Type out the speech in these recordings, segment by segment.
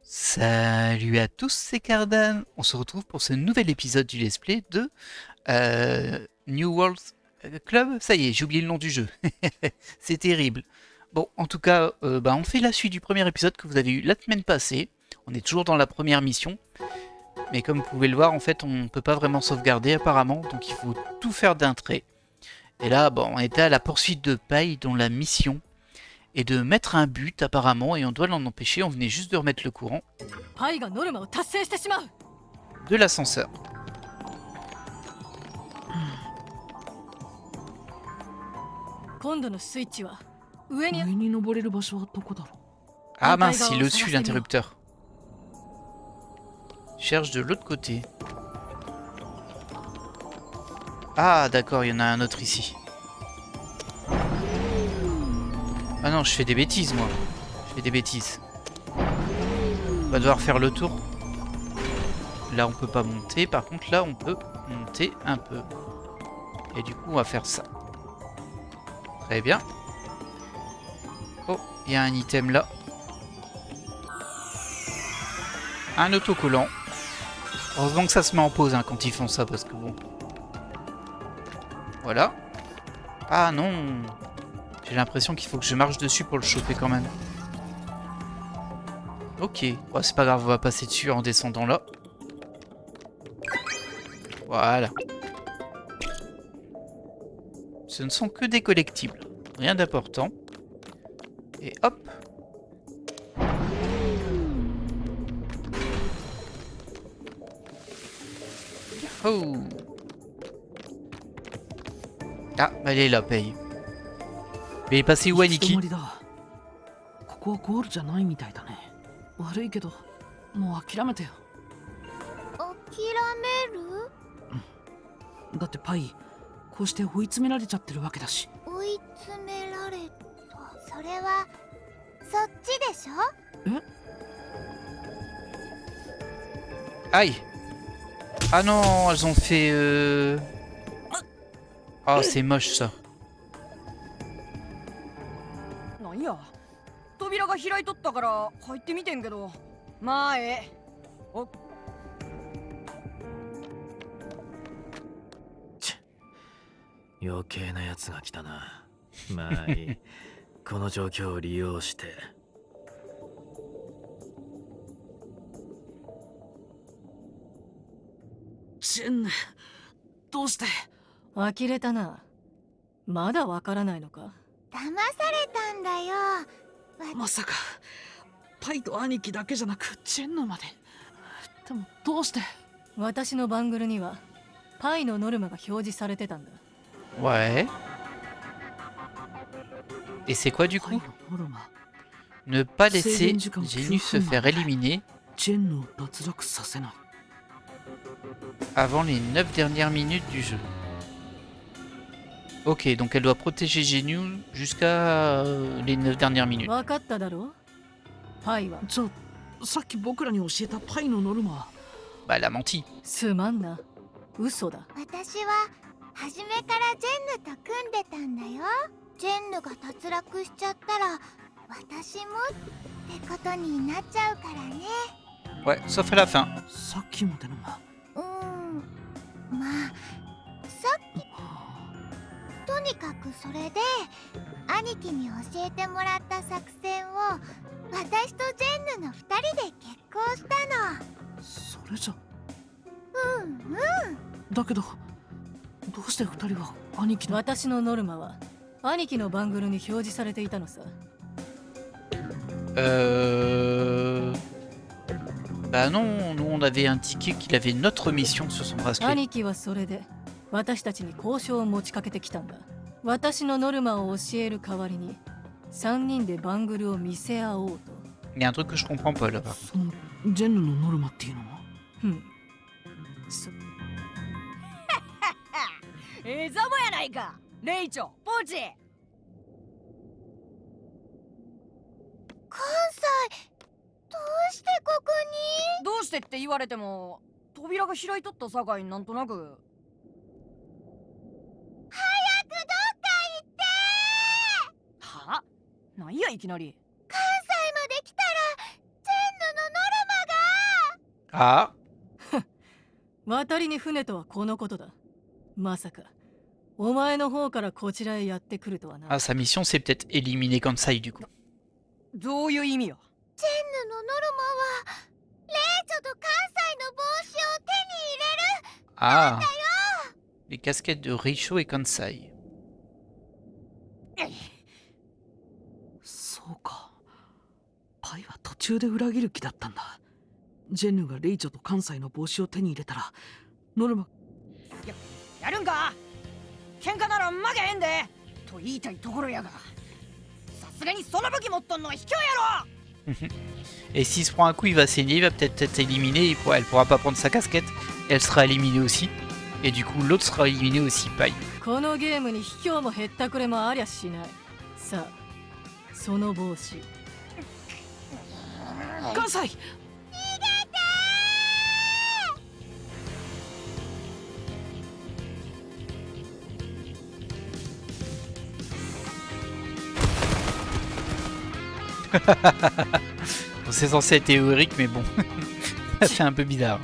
Salut à tous, c'est Cardan. On se retrouve pour ce nouvel épisode du let's play de New World Club. Ça y est, j'ai oublié le nom du jeu. C'est terrible. Bon, en tout cas, on fait la suite du premier épisode que vous avez eu la semaine passée. On est toujours dans la première mission. Mais comme vous pouvez le voir, en fait, on ne peut pas vraiment sauvegarder apparemment. Donc il faut tout faire d'un trait. Et là, on était à la poursuite de Pai, dont la mission et de mettre un but apparemment, et on doit l'en empêcher. On venait juste de remettre le courant de l'ascenseur. Ah mince, il est au-dessus l'interrupteur. Cherche de l'autre côté. Ah d'accord, il y en a un autre ici. Ah non, je fais des bêtises moi. Je fais des bêtises. On va devoir faire le tour. Là on peut pas monter, par contre là on peut monter un peu. Et du coup on va faire ça. Très bien. Oh, il y a un item là. Un autocollant. Heureusement que ça se met en pause quand ils font ça, parce que bon... Voilà. Ah non. J'ai l'impression qu'il faut que je marche dessus pour le choper quand même. Ok. Oh, c'est pas grave, on va passer dessus en descendant là. Voilà. Ce ne sont que des collectibles. Rien d'important. Et hop. Oh. Ah, elle est là, paye. Mais il est passé où, Aniki? ここはゴールじゃないみたいだね。悪いけど、もう諦めてよ。諦める？だってパイ、こうして追い詰められちゃってるわけだし。追い詰められた。それはそっちでしょ？え？ Aïe. Ah non, elles ont fait... Oh, c'est moche ça. なんや、扉が開いとったから入ってみてんけど、まあええ。お余計なやつが来たな。まあいい。この状況を利用して。ジェンヌ、どうして？呆れたな。まだわからないのか？騙されたんだよ。まさかパイと兄貴だけじゃなくジェンヌまで。でもどうして？私のバングルにはパイのノルマが表示されてたんだ。Ouais. Et c'est quoi du パイ coup? のノルマ。 Ne pas laisser Genius se faire éliminer ジェンヌを脱落させない。 avant les 9 dernières minutes du jeu. Ok, donc elle doit protéger Genius jusqu'à les 9 dernières minutes. わかっただろう？パイは。じゃあさっき僕らに教えたパイのノルマは。 Bah elle a menti. すまんな。嘘だ。私は初めからジェンヌと組んでたんだよ。ジェンヌが脱落しちゃったら私もってことになっちゃうからね。 Ouais, sauf à la fin. さっきまでのが。まあさっきとにかくそれで兄貴に教えてもらった作戦を私とジェンヌの2人で決行したの。それじゃ。うんうん。だけどどうして二人は兄貴の。私のノルマは兄貴のバングルに表示されていたのさ。Bah non, nous on avait indiqué qu'il avait notre mission sur son bracelet. 兄貴はそれで私たちに交渉を持ちかけてきたんだ。私のノルマを教える代わりに3人でバングルを見せ合おうと。 Il y a un truc que je comprends pas là-bas. そのジェンヌのノルマっていうのは。ええざまやないか、レイチョ、ポーチ。関西どうしてここに？どうしてって言われても、扉が開いとったさかいなんとなく。早くどっか行って！は？なんやいきなり。関西まで来たらジェンヌのノル Ah, 渡りに船とはこのことだ。まさかお前の方からこちらへやってくるとはな。 ah, sa mission c'est peut-être éliminer Kansai du coup. どういう意味よ。ジェンヌのノルマはレイチョと関西の帽子を手に入れる。 Ah, les casquettes de Reicho et Kansai. そうか。パイは途中で裏切る気だったんだ。ジェンヌがレイチョと関西の帽子を手に入れたら、ノルマ。やるんか。喧嘩なら負けへんでと言いたいところやが、さすがにその武器持っとんのは卑怯やろ。 Et s'il se prend un coup, il va saigner, il va peut-être être éliminé, elle pourra pas prendre sa casquette, et elle sera éliminée aussi. Et du coup, l'autre sera éliminé aussi, paille. このゲームに卑怯もへったくれもありゃしない。さあその帽子関西。Bon, c'est censé être théorique, mais bon, c'est un peu bizarre.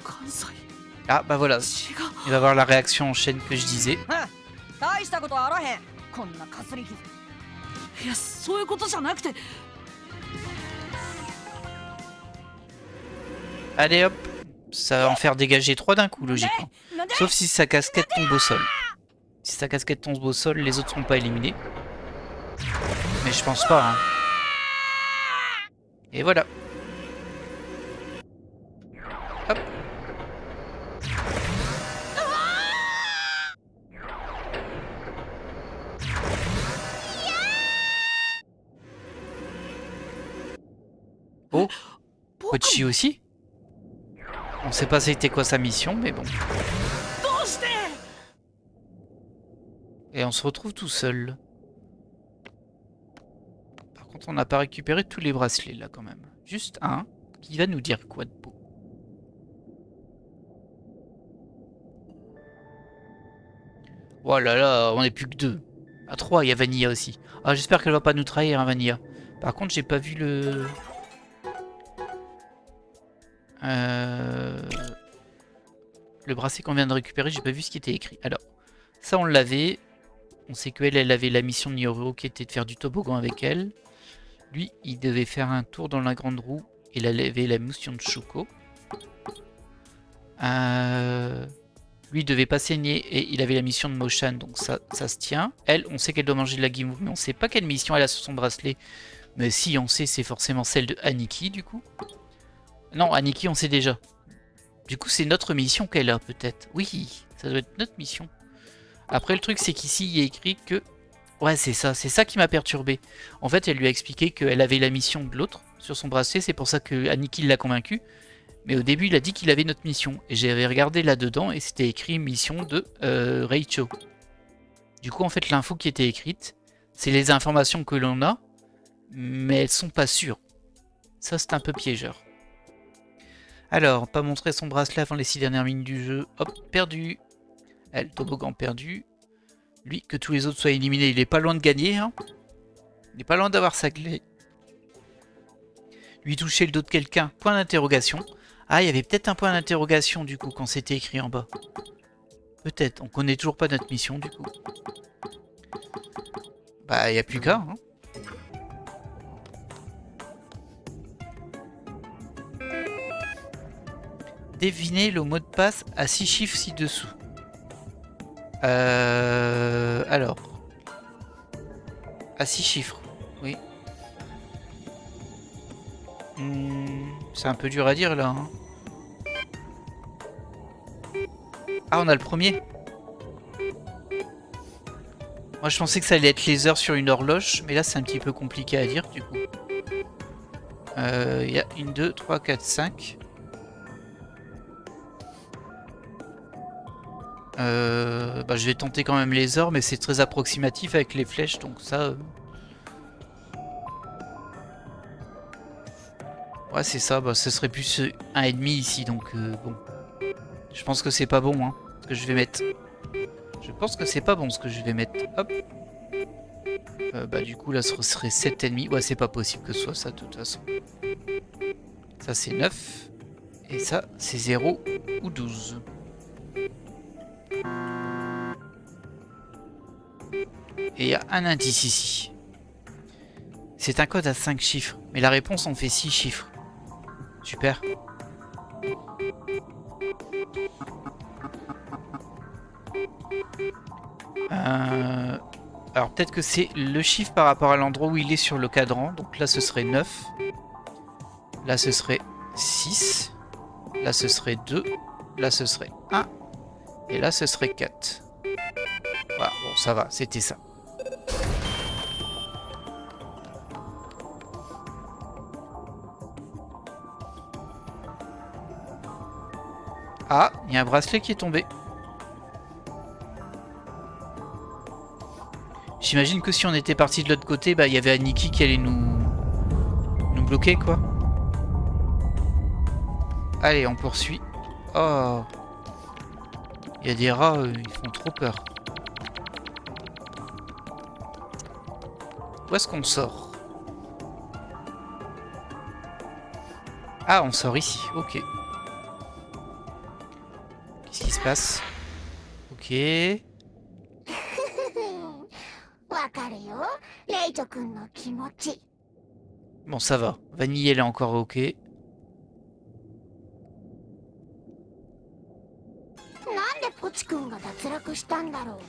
関西。 Ah, bah voilà, 違う。 il va avoir la réaction en chaîne que je disais. 大したことあらへん。こんなかすり傷。いや、そういうことじゃなくて。 Allez hop, ça va en faire dégager 3 d'un coup, logiquement. なんで。 Sauf si sa casquette tombe au sol. Si sa casquette tombe au sol, les autres seront pas éliminés. Mais je pense pas, hein. Et voilà. Hop. Oh, Pochi aussi. On sait pas c'était quoi sa mission, mais bon. どうして。 Et on se retrouve tout seul. Par contre, on n'a pas récupéré tous les bracelets là quand même. Juste un qui va nous dire quoi de beau. Oh là là, on n'est plus que 2. À 3, il y a Vanilla aussi. Ah, j'espère qu'elle va pas nous trahir, hein, Vanilla. Par contre, j'ai pas vu le... Le bracelet qu'on vient de récupérer, j'ai pas vu ce qui était écrit. Alors, ça on l'avait. On sait qu'elle, elle avait la mission de Nyororo qui était de faire du toboggan avec elle. Lui, il devait faire un tour dans la grande roue. Il avait la mission de Shuko. Lui, il devait pas saigner et il avait la mission de Moshan, donc ça se tient. Elle, on sait qu'elle doit manger de la Gimou, mais on sait pas quelle mission elle a sur son bracelet. Mais si on sait, c'est forcément celle de Aniki, du coup. Non, Aniki, on sait déjà. Du coup, c'est notre mission qu'elle a, peut-être. Oui, ça doit être notre mission. Après, le truc, c'est qu'ici, il y a écrit que... Ouais, c'est ça qui m'a perturbé. En fait, elle lui a expliqué qu'elle avait la mission de l'autre sur son bracelet, c'est pour ça que Aniki l'a convaincu. Mais au début, il a dit qu'il avait notre mission. Et j'avais regardé là-dedans, et c'était écrit mission de Reicho. Du coup, en fait, l'info qui était écrite, c'est les informations que l'on a, mais elles sont pas sûres. Ça, c'est un peu piégeur. Alors, pas montrer son bracelet avant les 6 dernières minutes du jeu. Hop, perdu. Elle, toboggan perdu. Lui, que tous les autres soient éliminés, il est pas loin de gagner. Hein. Il est pas loin d'avoir sa clé. Lui toucher le dos de quelqu'un. Point d'interrogation. Ah, il y avait peut-être un point d'interrogation du coup quand c'était écrit en bas. Peut-être. On connaît toujours pas notre mission du coup. Bah, il n'y a plus qu'à. Hein. Devinez le mot de passe à 6 chiffres ci-dessous. Alors. À 6 chiffres. Oui. C'est un peu dur à dire là. Hein. Ah, on a le premier. Moi je pensais que ça allait être les heures sur une horloge, mais là c'est un petit peu compliqué à dire du coup. Il y a 1, 2, 3, 4, 5. Bah, je vais tenter quand même les heures, mais c'est très approximatif avec les flèches, donc ça... Ouais, c'est ça, bah, ce serait plus 1,5 ici, donc bon. Je pense que c'est pas bon, hein, ce que je vais mettre. Je pense que c'est pas bon ce que je vais mettre. Hop. Bah du coup là ce serait 7,5. Ouais, c'est pas possible que ce soit ça de toute façon. Ça c'est 9. Et ça c'est 0 ou 12. Et il y a un indice ici. C'est un code à 5 chiffres. Mais la réponse en fait 6 chiffres. Super. Alors peut-être que c'est le chiffre par rapport à l'endroit où il est sur le cadran. Donc là ce serait 9. Là ce serait 6. Là ce serait 2. Là ce serait 1. Et là ce serait 4. Voilà, bon ça va, c'était ça. Ah, il y a un bracelet qui est tombé. J'imagine que si on était parti de l'autre côté, bah il y avait Aniki qui allait nous bloquer quoi. Allez, on poursuit. Oh. Il y a des rats, ils font trop peur. Où est-ce qu'on sort? Ah, on sort ici, ok. Qu'est-ce qui se passe? Ok. わかるよレイチョくんの気持ち Bon, ça va. Vanille, elle est encore ok. なんでポチくんが脱落したんだろうっ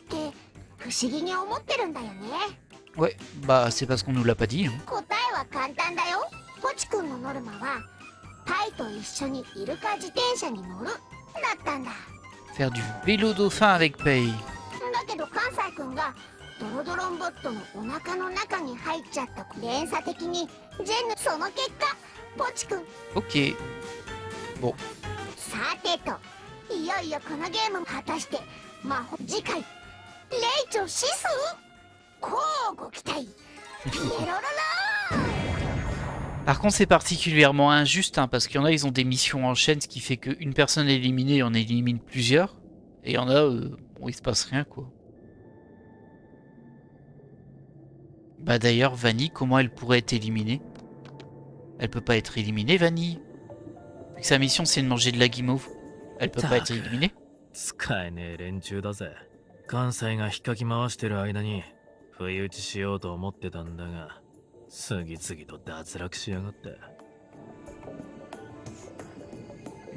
て不思議に思ってるんだよね Ouais, bah c'est parce qu'on nous l'a pas dit. Hein. 答えは簡単だよポチくんのノルマはタイと一緒にイルカ自転車に乗るだったんだ Faire du vélo dauphin avec Pei. だけど関西くんがドロドロンボットのお腹の中に入っちゃった連鎖的にジェンヌその結果ポチくん Ok. Bon. さてといよいよこのゲーム果たして魔法次回レイチョシスこうご期待ピエロロロ Par contre, c'est particulièrement injuste hein, parce qu'il y en a, ils ont des missions en chaîne, ce qui fait qu'une personne est éliminée, on élimine plusieurs. Et il y en a, bon, il se passe rien quoi. Bah d'ailleurs, Vanille, comment elle pourrait être éliminée? Elle peut pas être éliminée, Vanille. Vu que sa mission, c'est de manger de la guimauve. Elle peut pas être éliminée. 使えねえ連中だぜ。関西が引っかき回してる間に不意打ちしようと思ってたんだが、次々と脱落しやがって。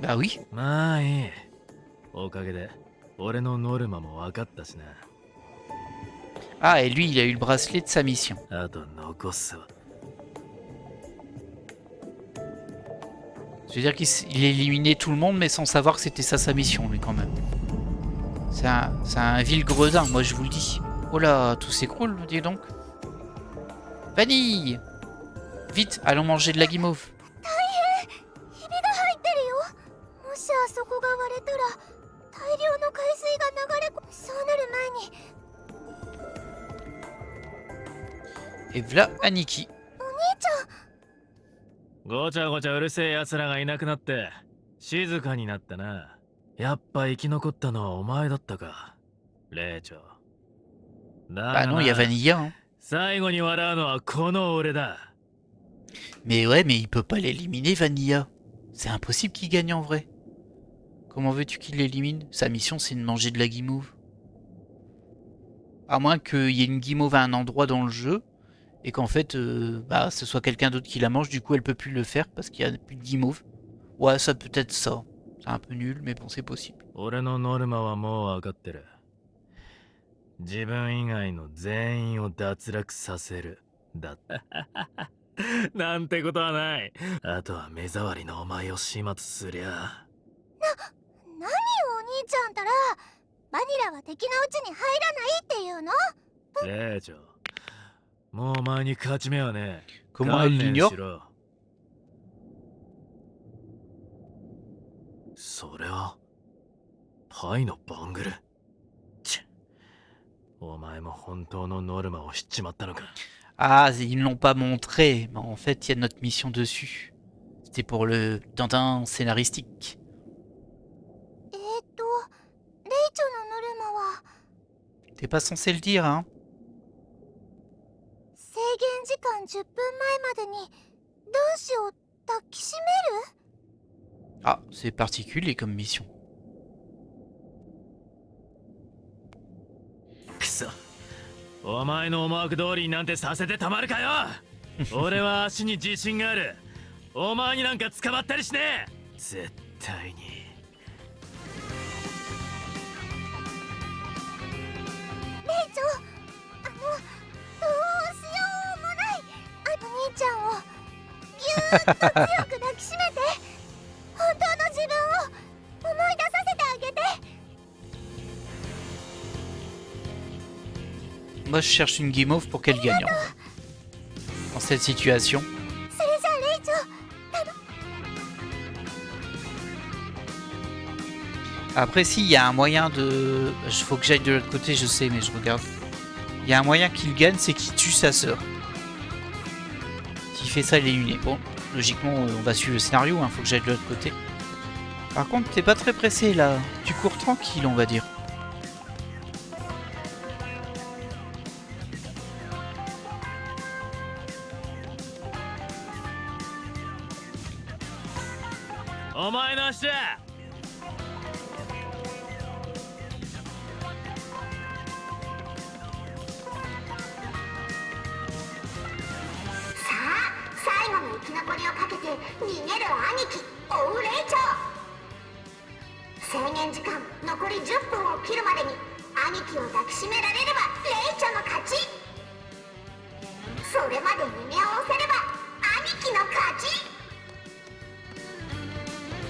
Bah oui. まあいい。おかげで俺のノルマも分かったしな。 Ah, et lui, il a eu le bracelet de sa mission. あと残すわ。 Je veux dire qu'il éliminait tout le monde, mais sans savoir que c'était ça sa mission, lui, quand même. C'est un vil gredin, moi, je vous le dis. Oh là, tout s'écroule, dis donc. Vanille! Vite, allons manger de la guimauve. ひびが入ってるよもしあそこが割れたら大量の海水が流れそうなる前に Et voilà Aniki. お兄ちゃんごちゃごちゃうるせえ奴らがいなくなって静かになったな。やっぱ生き残ったのはお前だったか、レイチョ。だ Bah が non, il y a な、 Vanilla. Hein. 最後に笑うのはこの俺だ。 Mais ouais, mais il peut pas l'éliminer, Vanilla. C'est impossible qu'il gagne en vrai. Comment veux-tu qu'il l'élimine? Sa mission, c'est de manger de la guimauve. À moins qu'il y ait une guimauve à un endroit dans le jeu, et qu'en fait, bah, ce soit quelqu'un d'autre qui la mange, du coup, elle peut plus le faire parce qu'il y a plus de guimauve. Ouais, ça peut être ça. C'est un peu nul, mais bon, c'est possible. 俺のノルマはもう分かってる。自分以外の全員を脱落させる。だった。なんてことはない。あとは目障りのお前を始末すりゃ。何よお兄ちゃんたらバニラは敵のうちに入らないっていうのレイチョ、もうお前に勝ち目はねえ。 Comment elle 観念 l'ignore? しろ。それはパイのバングル。チッ、お前も本当のノルマを知っちまったのか。 Ah, ils ne l'ont pas montré, mais en fait, il y a notre mission dessus. C'était pour le Tintin scénaristique. レイチョのノルマは T'es pas censé le dire, hein? 10分前までに同志を抱きしめる Ah, c'est particulier comme mission. くそ、お前の思惑通りになんてさせてたまるかよ。俺は足に自信がある。お前になんか捕まったりしねえ。絶対に。レイチョ、どうしようもない。兄ちゃんをぎゅーっと強く抱きしめて、本当の自分を思い出させてあげて。 Moi, je cherche une guimauve pour qu'elle gagne. Dans cette situation. それじゃあレイチョ、Après, si, il y a un moyen de... Faut que j'aille de l'autre côté, je sais, mais je regarde. Il y a un moyen qu'il gagne, c'est qu'il tue sa sœur. S'il fait ça, il est éliminé. Bon, logiquement, on va suivre le scénario, hein, faut que j'aille de l'autre côté. Par contre, t'es pas très pressé, là. Tu cours tranquille, on va dire. Oh my gosh! さあ、最後の生き残りをかけて逃げる兄貴、追うレイチョ。制限時間残り10分を切るまでに兄貴を抱きしめられればレイチョの勝ち。それまで逃げおおせれば兄貴の勝ち。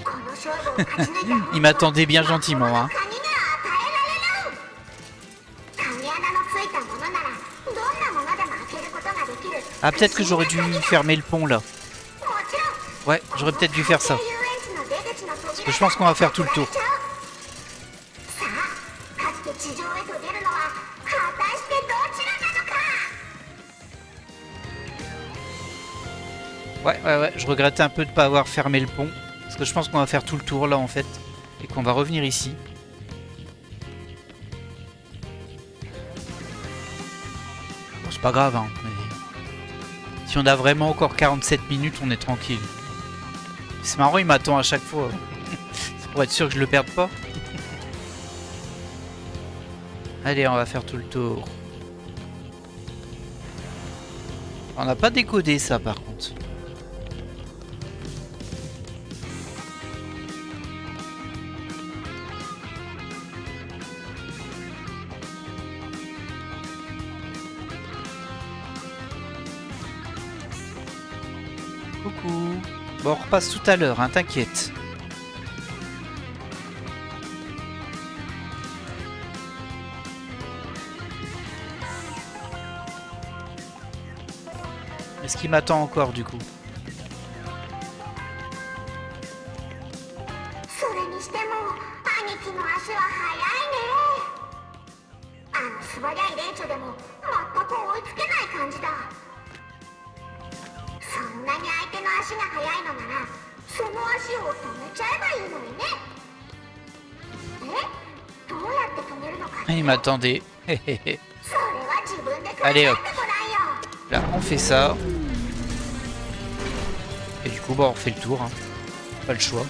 この勝負を勝ち抜いた Il m'attendait bien gentiment, hein. カニが与えられる。鍵穴のついたものならどんなものでも開けることができる。 Ah, peut-être que j'aurais dû fermer le pont, là. もちろん Ouais, j'aurais peut-être dû faire ça. Parce que je pense qu'on va faire tout le tour. Ouais, je regrettais un peu de ne pas avoir fermé le pont. Parce que je pense qu'on va faire tout le tour là en fait. Et qu'on va revenir ici. Bon, c'est pas grave, hein, mais... Si on a vraiment encore 47 minutes, on est tranquille. C'est marrant, il m'attend à chaque fois. C'est pour être sûr que je le perde pas. Allez, on va faire tout le tour. On n'a pas décodé ça par contre. Coucou. Bon, on repasse tout à l'heure, hein, t'inquiète. Est-ce qu'il m'attend encore du coup? それにしても兄貴の足は速いね。あの素早いレイチョでも全く追いつけない感じだ。そんなに相手の足が速いのならその足を止めちゃえばいいのにね。え、どうやって止めるのか。Il m'attendait. それは自分で考えてご Allez らん hop. よ。 Là, on fait ça. Et du coup, bah, on refait le tour. Hein. Pas le choix.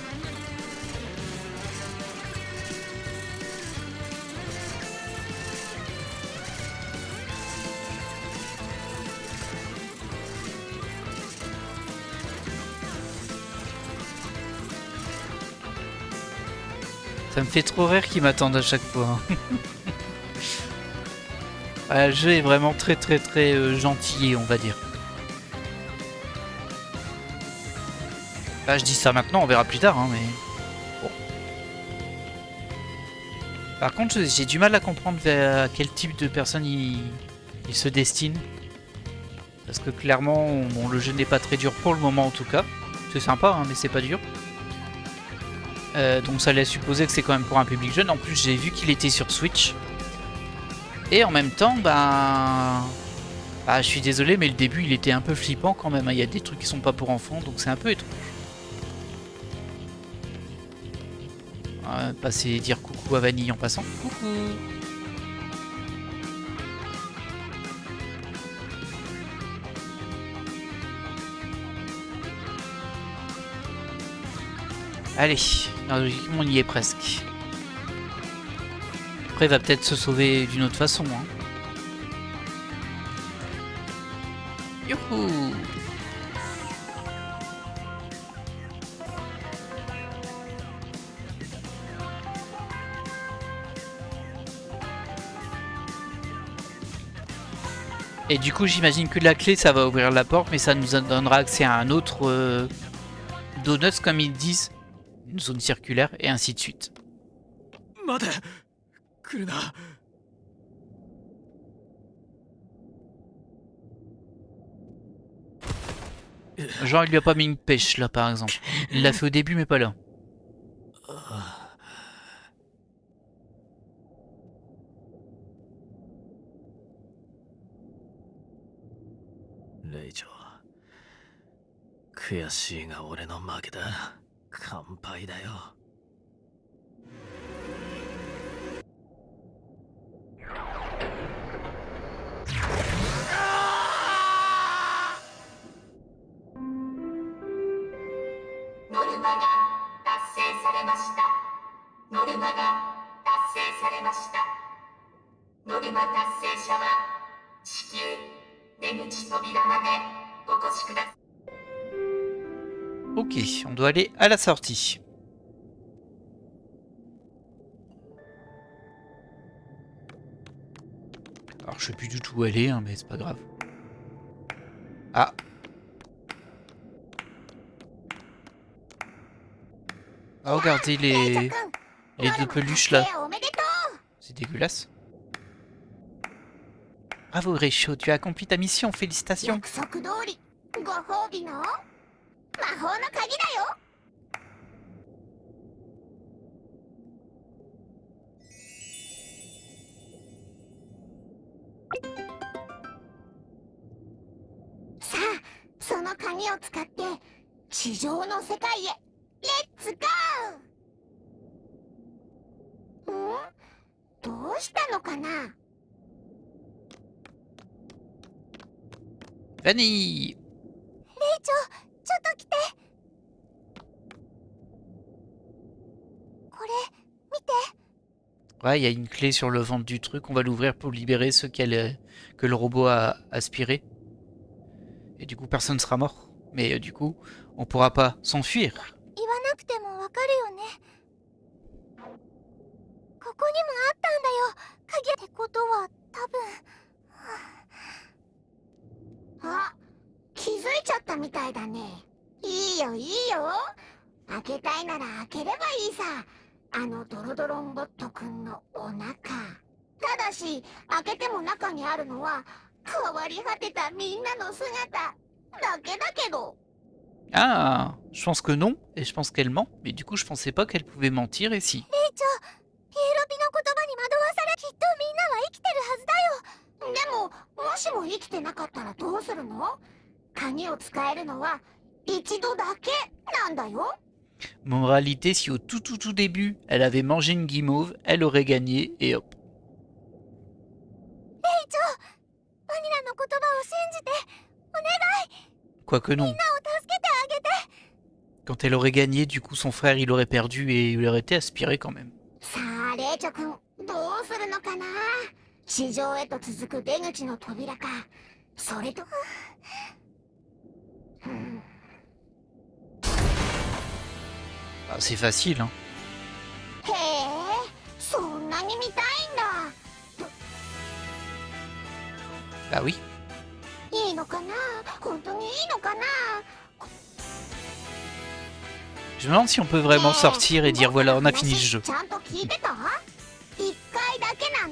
Ça me fait trop rire qu'ils m'attendent à chaque fois. Hein. Le jeu est vraiment très gentil, on va dire. Là, je dis ça maintenant, on verra plus tard, hein, mais bon. Par contre, j'ai du mal à comprendre vers quel type de personne il se destine. Parce que clairement, bon, le jeu n'est pas très dur pour le moment en tout cas. C'est sympa, hein, mais c'est pas dur. Donc ça laisse supposer que c'est quand même pour un public jeune. En plus, j'ai vu qu'il était sur Switch. Et en même temps, je suis désolé, mais le début il était un peu flippant quand même. Il y a des trucs qui sont pas pour enfants, donc c'est un peu étrange. On va passer dire coucou à Vanille en passant. Coucou. Allez, logiquement on y est presque. Après il va peut-être se sauver d'une autre façon. Hein. Youhou! Et du coup j'imagine que la clé ça va ouvrir la porte, mais ça nous donnera accès à un autre donuts comme ils disent, une zone circulaire et ainsi de suite. 待て来るな Genre il lui a pas mis une pêche là par exemple. Il l'a fait au début mais pas là. レイチョ悔しいが俺の負けだ乾杯だよ ノルマが達成されました。ノルマが達成されました。ノルマ達成者は至急出口扉までお越しください。 Ok, on doit aller à la sortie. Alors je sais plus du tout où aller, hein, mais c'est pas grave. Ah. Ah, regardez les deux peluches là. おめでと C'est dégueulasse. Bravo Réchaud, tu as accompli ta mission, う félicitations. 約束通りご褒美の魔法の鍵だよ。さあその鍵を使って地上の世界へレッツゴー。どうしたのかな。 Vanille. レイチョちょっと来て。これ見て。 Ouais, il y a une clé sur le ventre du truc, on va l'ouvrir pour libérer ceux que le robot a aspiré. Et du coup personne ne sera mort. Mais du coup, on pourra pas s'enfuir. 言わなくてもわかるよね。ここにもあったんだよ。鍵ってことは多分。あ、気づいちゃったみたいだね。いいよいいよ。開けたいなら開ければいいさ。あのドロドロンボットくんのお腹。ただし開けても中にあるのは変わり果てたみんなの姿だけだけど。 Ah, je pense que non, et je pense qu'elle ment. Mais du coup, je pensais pas qu'elle pouvait mentir, et si. レイチョ、ピエロピの言葉に惑わされ、きっとみんなは生きてるはずだよ。でも、もしも生きてなかったらどうするの？鍵を使えるのは一度だけなんだよ。 Moralité, si au tout début, elle avait mangé une guimauve, elle aurait gagné, et hop. レイチョ、バニラの言葉を信じて、お願い。 Quoique non. みんなを助けてあげて。 Quand elle aurait gagné, du coup, son frère, il aurait perdu, et il aurait été aspiré quand même. さあ、レイチョくん、どうするのかな？地上へと続く出口の扉か、それと。Ah, c'est facile, hein. へえ、そんなに見たいんだ。 Bah oui. いいのかな？本当にいいのかな？ Je me demande si on peut vraiment sortir et dire voilà, on a fini le jeu. ちゃんと聞いてた？一回だけなん。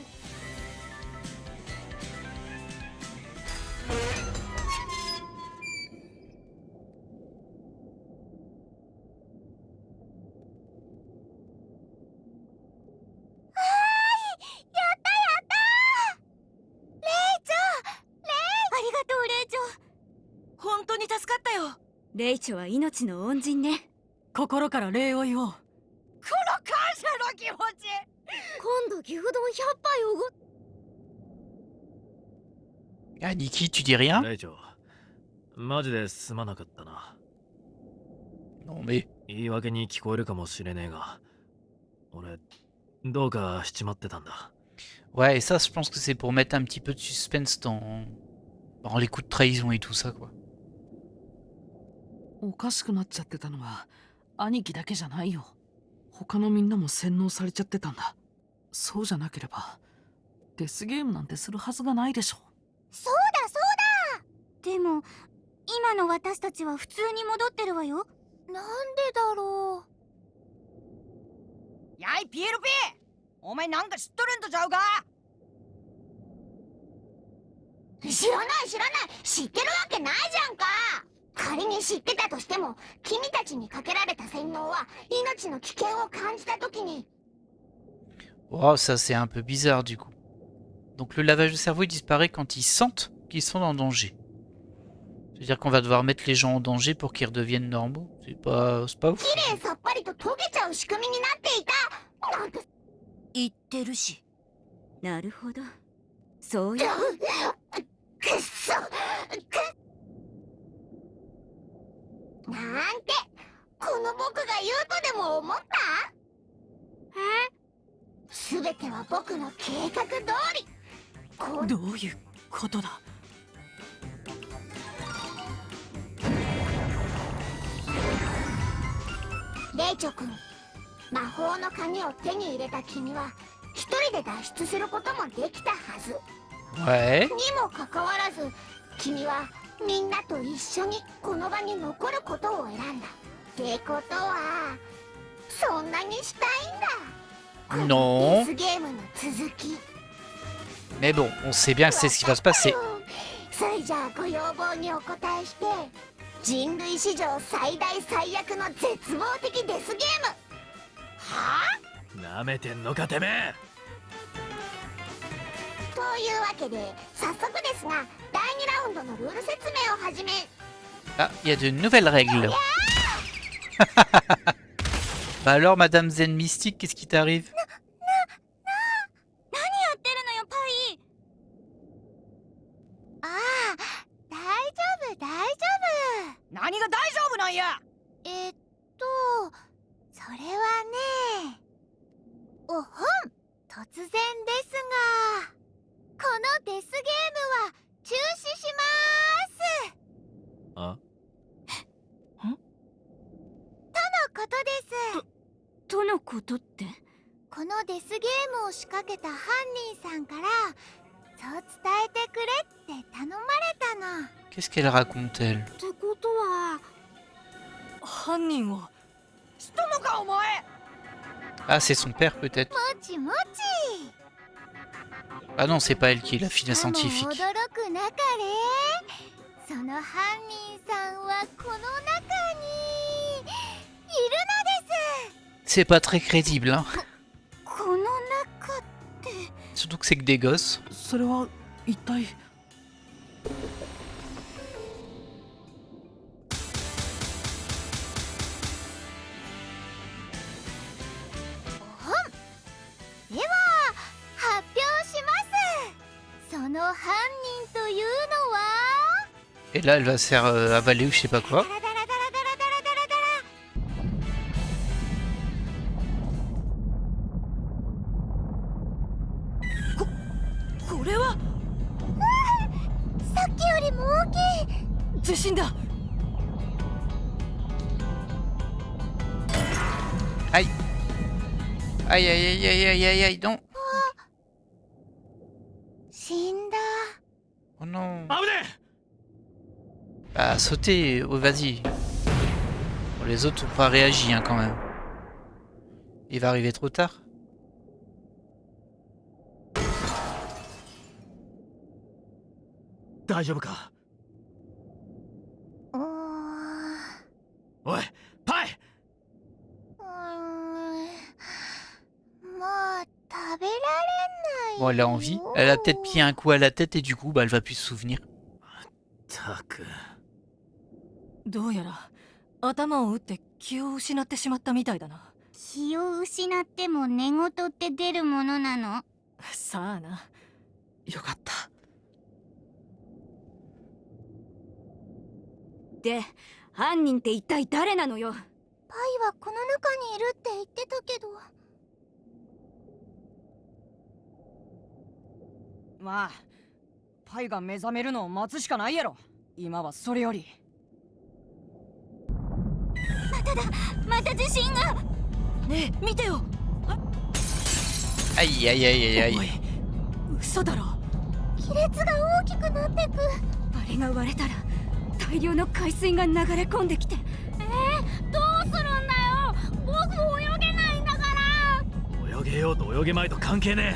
本当に助かったよ。レイチョは命の恩人ね。心から礼を言おう。この感謝の気持ち。今度牛丼100杯おご。 Ah, Nikki, tu dis rien? レイチョマジですまなかったな。Non mais... 言い訳に聞こえるかもしれねえが、俺、どうかしちまってたんだ。 Ouais, et ça, je pense que c'est pour mettre un petit peu de suspense dans les coups de trahison et tout ça, quoi. おかしくなっちゃってたのは兄貴だけじゃないよ。他のみんなも洗脳されちゃってたんだ。そうじゃなければデスゲームなんてするはずがないでしょ。そうだそうだ。でも今の私たちは普通に戻ってるわよ。なんでだろやいピエロピー、お前なんか知っとるんとちゃうか。う。知らない知ってるわけないじゃんか。仮に知ってたとしても君たちにかけられた洗脳は命の危険を感じた時に。 Oh, ça c'est un peu bizarre du coup. Donc le lavage de cerveau il disparaît quand ils sentent qu'ils sont en danger. C'est-à-dire qu'on va devoir mettre les gens en danger pour qu'ils redeviennent normaux. C'est pas ouf. きれいさっぱりと溶けちゃう仕組みになっていたなんて言ってるし。なるほど。そういう。くっそなんてこの僕が言うとでも思った？すべては僕の計画通り。どういうことだ。レイチョ君、魔法の鍵を手に入れた君は一人で脱出することもできたはず。 Ouais. にもかかわらず君はみんなと一緒にこの場に残ることを選んだ。ってことはそんなにしたいんだ。 Non. デスゲームの続き。 Mais bon, on sait bien que c'est ce qui va se passer. それじゃあご要望にお答えして、人類史上最大最悪の絶望的デスゲーム。はあ？なめてんのかてめえ。というわけで早速ですが第2ラウンドのルール説明を始め。 Ah, il y a de nouvelles règles. Bah alors, Madame Zen Mystique, qu'est-ce qui t'arrive? 何やってるのよパイ。ああ、大丈夫大丈夫。何が大丈夫なんや。それはね、おほん、突然ですがこのデスゲームは中止しまーす。あ、とのことです。とのことって。このデスゲームを仕掛けた犯人さんからそう伝えてくれって頼まれたの。 Qu'est-ce qu'elle raconte, elle? ってことは犯人を。知っとんのかお前。 Ah, c'est son père peut-être. もちもち。 Ah non, c'est pas elle qui est la fille d'un さも scientifique. 驚くなかれ。その犯人さんはこの中にいるのです。 C'est pas très crédible, hein. この中って。 Surtout que c'est que des gosses. それは一体。では発表します。その犯人というのは Et là, elle va se faire avaler ou je sais pas quoi. ダラダラダラダラダラダラこれはさっきよりも大きい。地震だ。 Aïe. Aïe, aïe, aïe, aïe, aïe, aïe, aïe, non. 死んだ。 Oh non. 危ね Bah, sautez. Oh, vas-y. Bon, les autres ont pas réagi, hein, quand même. Il va arriver trop tard. え。大丈夫か。うーん。おい、パイ。もう食べられない。 Bon, elle a envie. Elle a peut-être pris un coup à la tête et du coup, bah, elle va plus se souvenir. たく。どうやら頭を打って気を失ってしまったみたいだな。気を失っても寝言って出るものなの？さあな。よかった。で、犯人って一体誰なのよ。パイはこの中にいるって言ってたけど。まあパイが目覚めるのを待つしかないやろ。今はそれより。また地震が。ねえ見てよ。Aïe, aïe, aïe, aïe, おい aïe. 嘘だろ。亀裂が大きくなってく。あれが割れたら大量の海水が流れ込んできて。どうするんだよ。僕泳げないんだから。泳げようと泳げまいと関係ね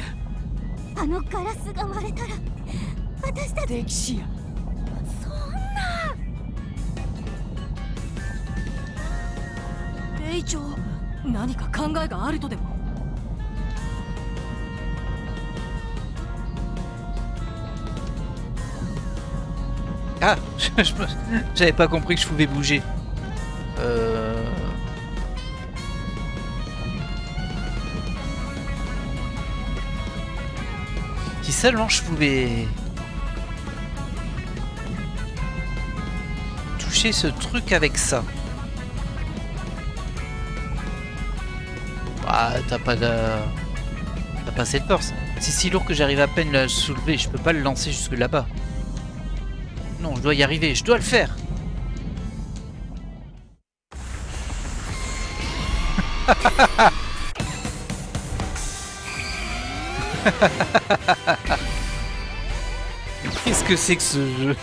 あのガラスが割れたら私たち。歴史や。そんな。レイチョウ。何か考えがあるとでも。Ah, j'avais pas compris que je pouvais bouger. Si seulement je pouvais toucher ce truc avec ça. Ah, t'as pas assez de force. C'est si lourd que j'arrive à peine à le soulever. Je peux pas le lancer jusque là-bas. Non, je dois y arriver. Je dois le faire. Qu'est-ce que c'est que ce jeu?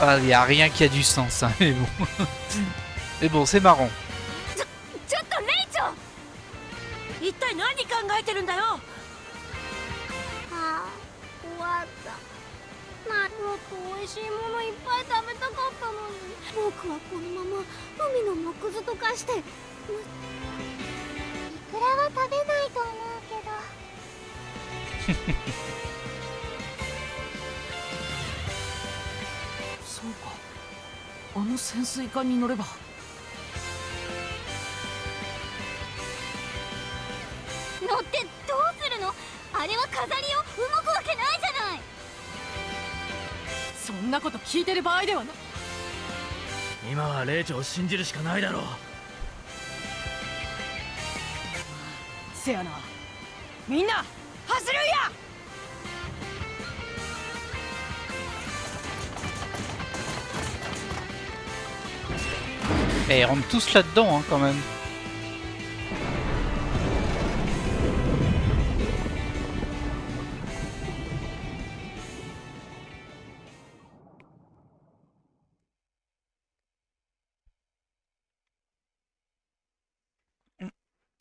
Ah, il n'y a rien qui a du sens, hein, mais bon. Mais bon, c'est marrant. ちょっとレイチョウ。一体何考えてるんだよ。ああ、終わった。もっと美味しいものいっぱい食べたかったのに。僕はこのまま海の藻くずとかして。イクラは食べないと思うけど。そうか。あの潜水艦に乗れば。乗ってどうするの？あれは飾りよ。動くわけないじゃない。そんなこと聞いてる場合ではな。今は霊長を信じるしかないだろう。せやな。みんな走るんや。Et ils rentrent tous là-dedans, hein, quand même.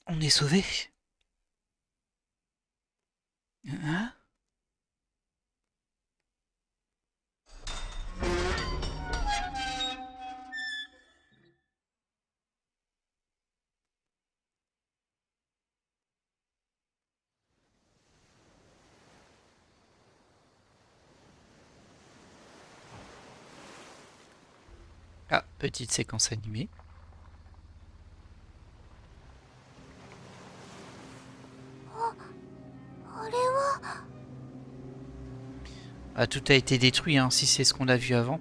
On est sauvés. Hein? Ah, petite séquence animée. Ah, tout a été détruit, hein, si c'est ce qu'on a vu avant.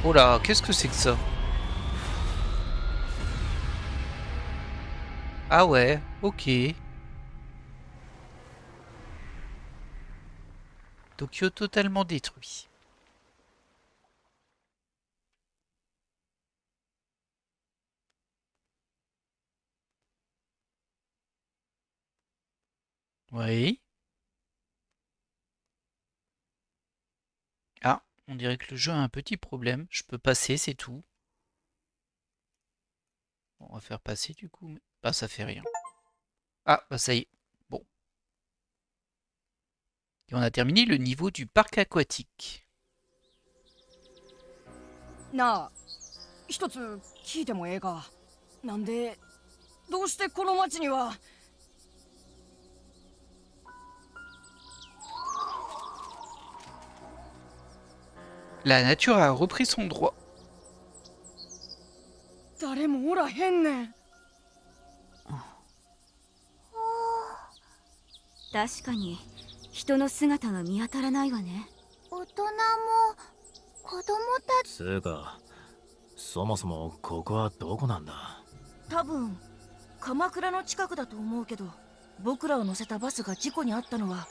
Oh là, qu'est-ce que c'est que ça? Ah ouais, ok. Tokyo totalement détruit. Oui. Ah, on dirait que le jeu a un petit problème. Je peux passer, c'est tout. Bon, on va faire passer du coup. Mais... bah, ça fait rien. Ah, bah ça y est. Bon. Et on a terminé le niveau du parc aquatique. なあ、一つ聞いてもええか。なんで、どうしてこの町には。La nature a repris son droit. 誰もおらへんねん。確かに人の姿が見当たらないわね。大人も子供たち。つうか、そもそもここはどこなんだ？多分鎌倉の近くだと思うけど、僕らを乗せたバスが事故に遭ったのは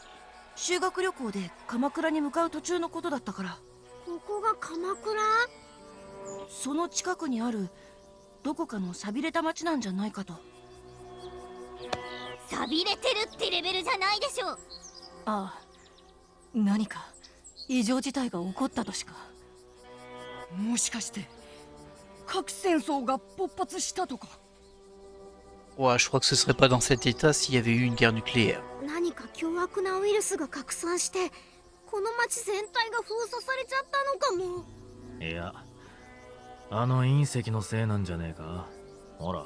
修学旅行で鎌倉に向かう途中のことだったから。ここが鎌倉？その近くにあるどこかの寂れた町なんじゃないかと。寂れてるってレベルじゃないでしょ。ああ、何か異常事態が起こったとしか。もしかして核戦争が勃発したとか。 Ouais, je crois que ce serait pas dans cet état s'il y avait eu une guerre nucléaire. 何か凶悪なウイルスが拡散してこの町全体が封鎖されちゃったのかも。いや、あの隕石のせいなんじゃねえか。ほら、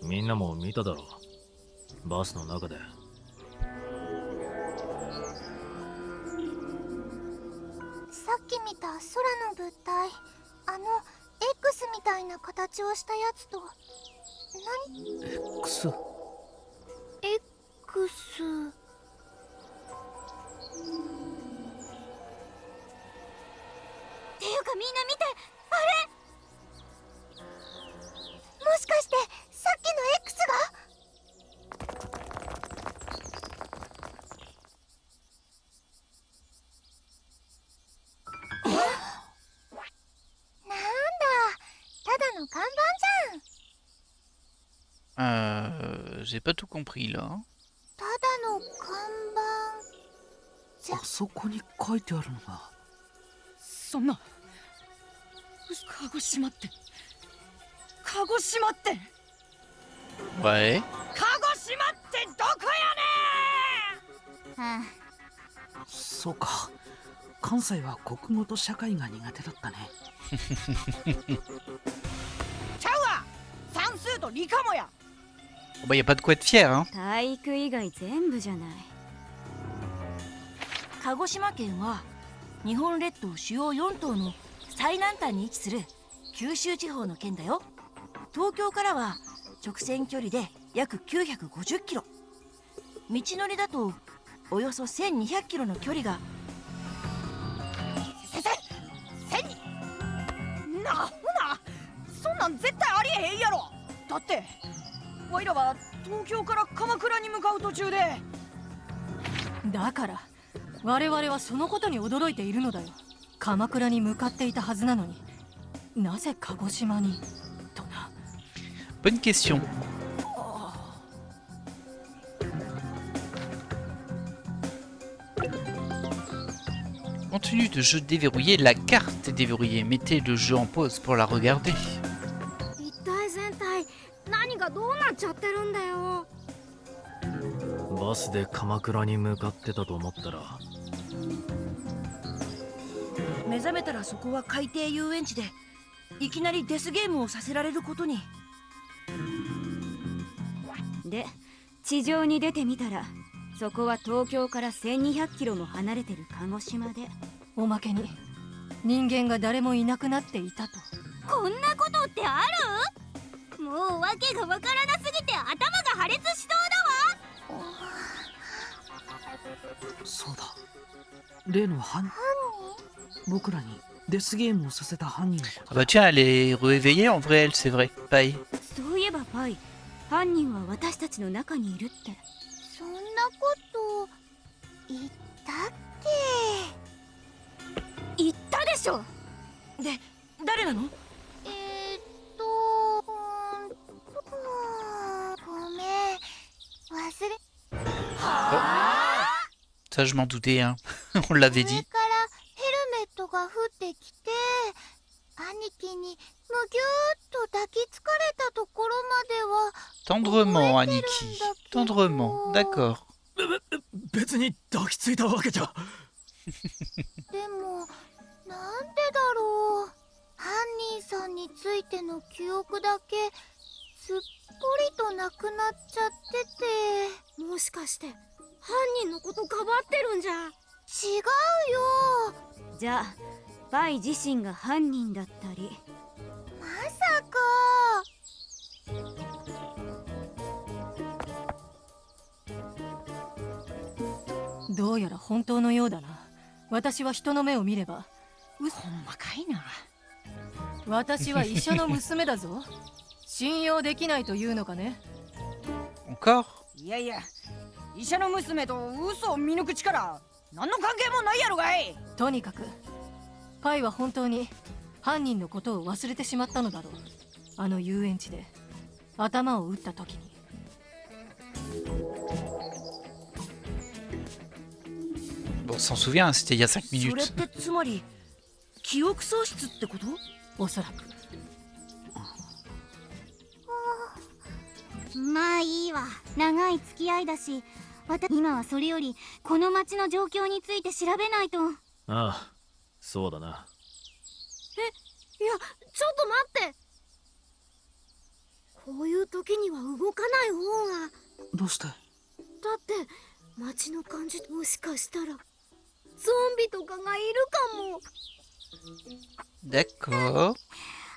みんなも見ただろ、バスの中で。さっき見た空の物体、X みたいな形をしたやつと。何？ X？ X。っていうかみんな見て、あれもしかしてさっきの X が？なんだ、ただの看板じゃん。J'ai pas tout compris là. ただの看板。あそこに書いてあるのが。そんな。鹿児島って。鹿児島って。Ouais. 鹿児島ってどこやねん。そうか。関西は国語と社会が苦手だったね。ちゃうわ、算数と理科もや。Bah, y a pas de quoi être fier, hein. 体育以外全部じゃない。鹿児島県は日本列島主要4島の最南端に位置する九州地方の県だよ。東京からは直線距離で約950キロ、道のりだとおよそ1200キロの距離が。なほな、そんなん絶対ありえへんやろ。だってわいらは東京から鎌倉に向かう途中で。だから我々はそのことに驚いているのだよ。鎌倉に向かっていたはずなのに、なぜ鹿児島にとな。 Bonne question. Continue de jeu déverrouillé, la carte est déverrouillée. Mettez le jeu en pause pour la regarder. 一体全体何がどうなっちゃってるんだよ。バスで鎌倉に向かってたと思ったら。目覚めたらそこは海底遊園地で、いきなりデスゲームをさせられることに。で、地上に出てみたら、そこは東京から1200キロも離れてる鹿児島で、おまけに人間が誰もいなくなっていたと。こんなことってある？もうわけがわからなすぎて頭が破裂しそうだわ。そうだ。例の僕らにデスゲームをさせた犯人のこ Ah と bah tiens, elle est réveillée en vrai, elle, c'est vrai. Pareil. そういえばパイ、犯人は私たちの中にいるって。そんなこと言ったっ言ったでしょ。で、誰なの？け？ごめん、忘れ。 Ça, je m'en doutais, hein. On l'avait 上 dit. からヘルメットが降ってきて、兄貴にむぎゅーっと抱きつかれたところまでは。 Tendrement, Ouais, Aniki. quel Tendrement, d'accord. 別に抱きついたわけじゃ。でもなんでだろう。犯人さんについての記憶だけすっぽりとなくなっちゃってて。もしかして犯人のことかばってるんじゃ。違うよ。じゃあパイ自身が犯人だったり。まさか。どうやら本当のようだな。私は人の目を見ればほんまかいな。私は医者の娘だぞ。信用できないというのかね。 Encore? いやいや、医者の娘と嘘を見抜く力何の関係もないやろがい。とにかくパイは本当に犯人のことを忘れてしまったのだろう。あの遊園地で頭を打った時に。Bon, on s'en souvient, c'était il y a 5それ minutes. ってつまり記憶喪失ってこと？おそらく。まあいいわ。長い付き合いだし、今はそれよりこの町の状況について調べないと。ああ、そうだな。いや、ちょっと待って。こういう時には動かない方が。どうして？だって街の感じ、もしかしたらゾンビとかがいるかも。 D'accord.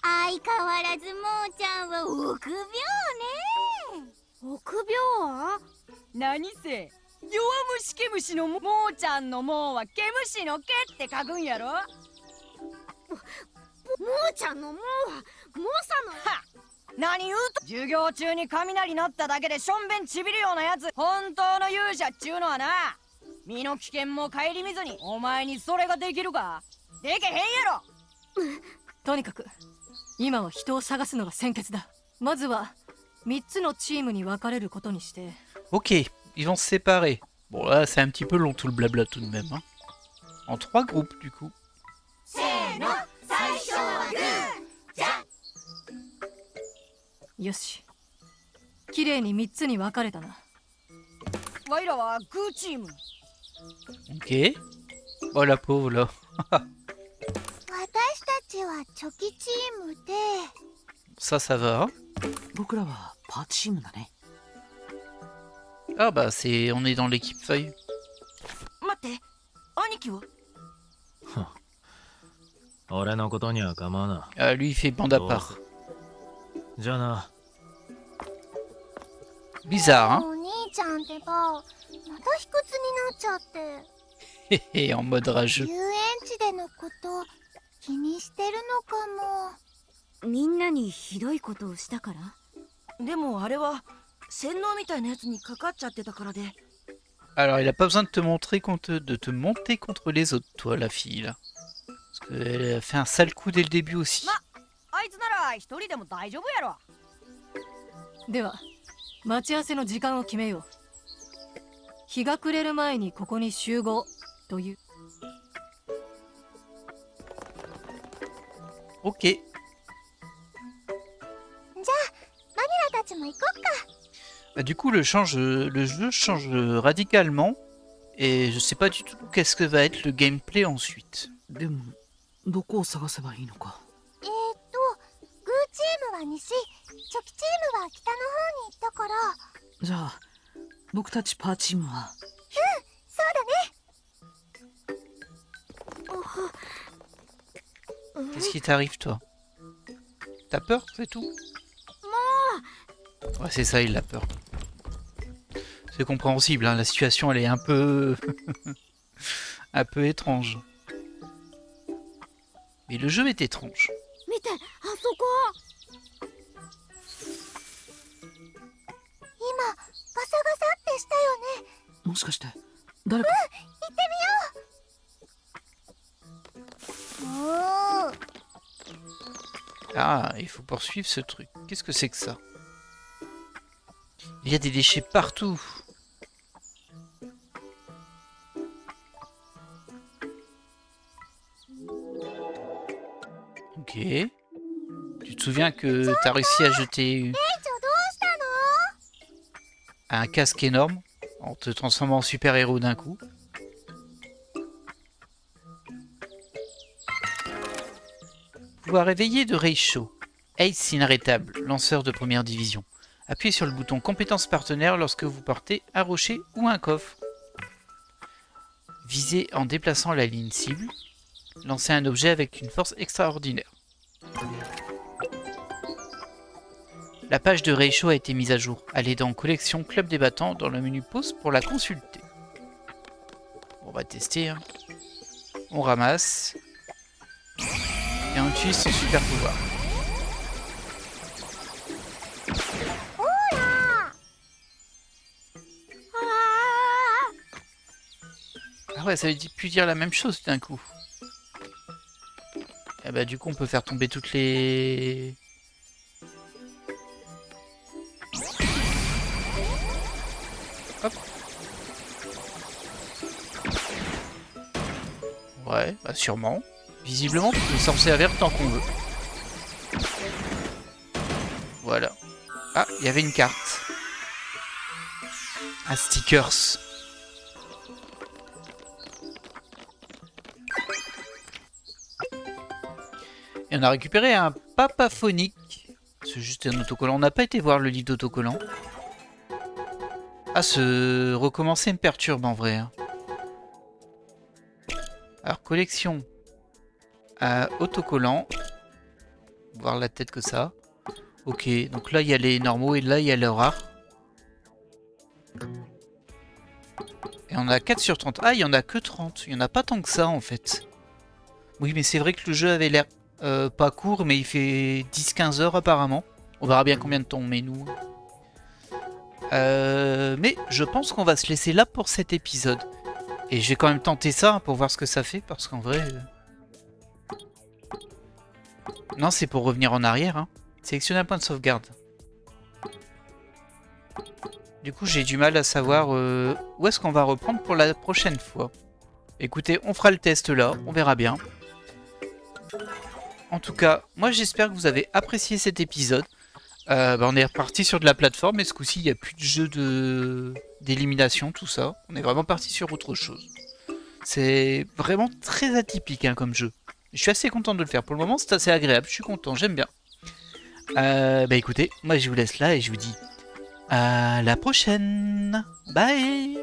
相変わらずもーちゃんは臆病ね。臆病？何せ弱虫毛虫のもーちゃんのもーは毛虫の毛って書くんやろ。もーちゃんのもーは猛者の。は何言うと、授業中に雷鳴っただけでしょんべんちびるようなやつ、本当の勇者っちゅうのはな、身の危険も顧みずにお前にそれができるか？でけへんやろ。とにかく今は人を探すのが先決だ。まずは3つのチームに分かれることにして。 Ok, ils vont se séparer. Bon, là, c'est un petit peu long tout le blabla tout de même. Hein. En 3 groupes, du coup. せーの、最初はグーじゃよし、綺麗に3つに分かれたな。わいらはグーチーム。 Ok. Oh la pauvre là. 私たちはチョキチームで。 Ça va. 僕らはパーチームだね。 Ah bah, c'est... on est dans l'équipe feuille. 待って、兄貴は？俺のことには構わな。 Ah, lui, il fait bande à part. じゃあな。Bizarre, hein? お兄ちゃんってば、また卑屈になっちゃって。 Hé hé, en mode rageux. 遊園地でのこと気にしてるのかも。みんなにひどいことをしたから？でもあれは洗脳みたいなやつにかかっちゃってたからで。 Alors, il a pas besoin de te montrer de te monter contre les autres, toi, la fille, là. Parce qu'elle a fait un sale coup dès le début aussi. あいつなら一人でも大丈夫やろ。では待ち合わせの時間を決めよう。日が暮れる前にここに集合という。 Ok. じゃあマニラたちも行こっか。 Bah, du coup, le jeu change radicalement. Et je sais pas du tout qu'est-ce que va être le gameplay ensuite. でもどこを探せばいいのか。グーチームは西、チョキチームは北の方に行ったから。じゃあ僕たちパーチームは。そうだね。 Qu'est-ce qui t'arrive, toi? T'as peur, c'est tout? Ouais, c'est ça, il a peur. C'est compréhensible, hein, la situation, elle est un peu... un peu étrange. Mais le jeu est étrange. 見て、あそこ。今ガサガサってしたよね。もしかして誰か。おー。 Ah, il faut poursuivre ce truc. Qu'est-ce que c'est que ça? Il y a des déchets partout. Ok. Tu te souviens que t'as réussi à jeter レイチョどうしたの？ un casque énorme en te transformant en super-héros d'un coup. Pouvoir éveillé de Reisho. Ace inarrêtable, lanceur de première division. Appuyez sur le bouton compétences partenaires lorsque vous portez un rocher ou un coffre. Visez en déplaçant la ligne cible. Lancez un objet avec une force extraordinaire. La page de Reisho a été mise à jour. Allez dans Collection Club des Battants dans le menu Pause pour la consulter. va tester. Hein. On ramasse. Et on utilise son super pouvoir. Ah ouais, ça veut plus dire la même chose d'un coup. Et bah du coup on peut faire tomber toutes les... Hop. Ouais, bah sûrement. Visiblement, on peut s'en servir tant qu'on veut. Voilà. Ah, il y avait une carte. Un stickers. Et on a récupéré un papaphonique. C'est juste un autocollant. On n'a pas été voir le livre d'autocollant. Ah, ce recommencer me perturbe en vrai. Hein. Alors, collection. Autocollant. Voir la tête que ça. Ok, donc là il y a les normaux et là il y a les rares. Et on a 4 sur 30. Ah, il y en a que 30. Il y en a pas tant que ça en fait. Oui, mais c'est vrai que le jeu avait l'air pas court, mais il fait 10-15 heures apparemment. On verra bien combien de temps on met nous. Mais je pense qu'on va se laisser là pour cet épisode. Et je vais quand même tenter ça pour voir ce que ça fait, parce qu'en vrai... Non, c'est pour revenir en arrière. Hein. Sélectionner un point de sauvegarde. Du coup, j'ai du mal à savoir où est-ce qu'on va reprendre pour la prochaine fois. Écoutez, on fera le test là, on verra bien. En tout cas, moi j'espère que vous avez apprécié cet épisode. On est reparti sur de la plateforme, et ce coup-ci, il n'y a plus de jeu d'élimination, tout ça. On est vraiment parti sur autre chose. C'est vraiment très atypique hein, comme jeu. Je suis assez content de le faire. Pour le moment, c'est assez agréable. Je suis content, j'aime bien. Écoutez, moi je vous laisse là et je vous dis à la prochaine. Bye.